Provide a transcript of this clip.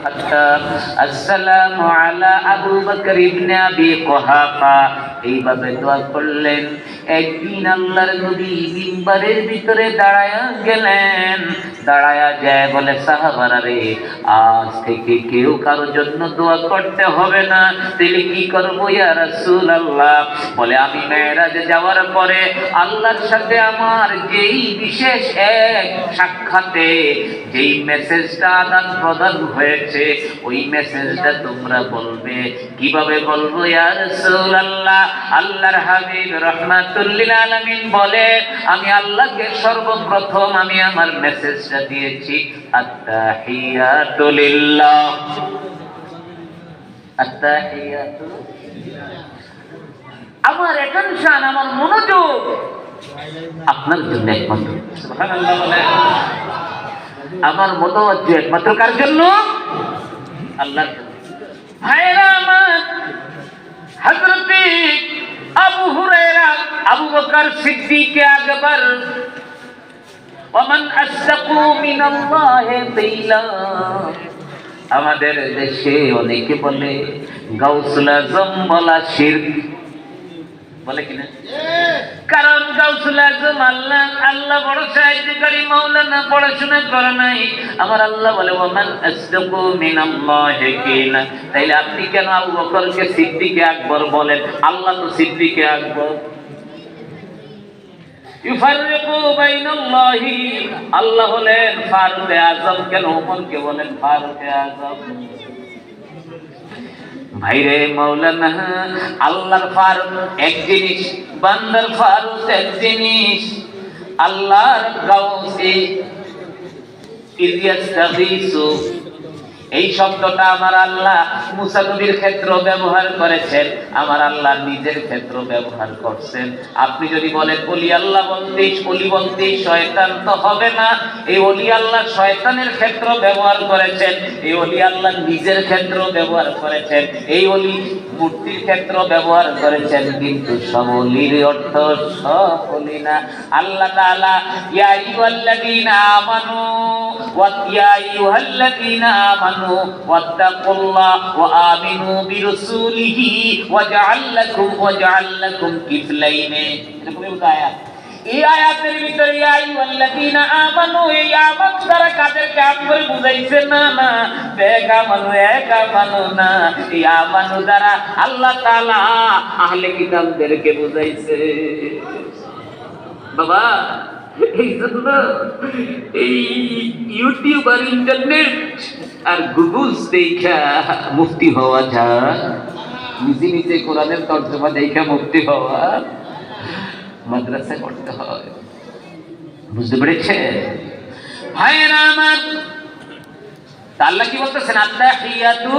আসসালামু আলা আবু বকর ইবনে আবি কুহাফা। এইভাবে দোয়া করলেন। একদিন আল্লাহর নবী মিম্বারের ভিতরে দাঁড়ায়া গেলেন। দাঁড়ায়া যায় বলে, সাহাবারা রে, আজ থেকে কেউ কারোর জন্য দোয়া করতে হবে না। তাহলে কি করবো ইয়া রাসূলুল্লাহ? বলে, আমি মেরাজে যাওয়ার পরে আল্লাহর সাথে আমার যেই বিশেষ এক সাক্ষাতে যেই মেসেজটা আদান প্রদান হয়েছে, ওই মেসেজটা তোমরা বলবে। কিভাবে বলবো ইয়া রাসূলুল্লাহ? আল্লাহর হাবিব রাহমাতুল লিল আলামিন বলে, আমি আল্লাহকে সর্বপ্রথম আমি আমার মেসেজটা দিয়েছি, আত্তাহিয়াতু লিল্লাহ। আত্তাহিয়াতু, আমার অ্যাটেনশন, আমার মনোযোগ আপনার জন্য একমাত্র। সুবহানাল্লাহ বলে, আমার মতওয়াজ্জ একমাত্র কার জন্য? আল্লাহর জন্য। ভাইরা আমার, হযরত আবু হুরায়রা, আবু বকর সিদ্দিক আকবর, ওমান আসদাকু মিনাল্লাহি কিলা। আমাদের দেশে অনেকে বলে গাউসুল আজম বলা শিরক, বলে কিনা? কারণ গাউসুল আজম আল্লাহ, আল্লাহ বড় সাহিত্যকারী, মাওলানা পড়াশোনা করে নাই। আমার আল্লাহ বলে, ওমান আসদাকু মিনাল্লাহি কিলা। তাইলে আপনি কেন আবু বকরকে সিদ্দিকে আকবর বলেন? আল্লাহ তো সিদ্দিকে আকবর। ইউফাররিকু বাইনাল্লাহি, আল্লাহ হলেন ফারুকে আযম, কেন ওমরকে বলেন ফারুকে আযম? ভাইরে মাওলানা, আল্লাহর ফারুক এক জিনিস, বান্দার ফারুক এক জিনিস। আল্লাহর গাউসে ইলিয়াস্তাগীসু, এই শব্দটা আমার আল্লাহ মুসা নবীর ক্ষেত্রে ব্যবহার করেছেন, আমার আল্লাহ নিজের ক্ষেত্রে ব্যবহার করছেন। আপনি যদি বলেন ওলি আল্লাহ বলতে, ওলি বলতে শয়তান, তো হবে না। এই ওলি আল্লাহ শয়তানের ক্ষেত্র ব্যবহার করেছেন, এই ওলি আল্লাহ নিজের ক্ষেত্র ব্যবহার করেছেন, এই ওলি মূর্তির ক্ষেত্র ব্যবহার করেছেন, কিন্তু সব ওলির অর্থ সব ওলি না। আল্লাহ তাআলা ইয়া আইয়ুহাল্লাযীনা আমানু ওয়া ইয়া আইয়ুহাল্লাযীনা আমানু ওয়াত্তাকুল্লাহ ওয়া আমিনু বিরাসূলিহি ওয়াজআল লাকুম কিফলাইন। এরকম একটা আয়াত। এই আয়াতের ভিতরে ইয়া আইয়ুহাল্লাযীনা আমানু, এই আমানত দ্বারা কাদেরকে আম করে বুঝাইছে? না না, বেগামানু একামানু না, এই আমানু দ্বারা আল্লাহ তাআলা আহলে কিতাবদেরকে বুঝাইছে। বাবা, এই জন্য এই ইউটিউব আর ইন্টারনেট আর গুগল দেখা মুফতি হওয়া যায়, নিজে নিজে কোরআনের তর্জমা দেখা মুফতি হওয়া, মাদ্রাসা করতে হয়। বুঝতে পেরেছে ভাইয়েরা আমার? আল্লাহ কি বলতেছেন? আত্তাহিয়াতু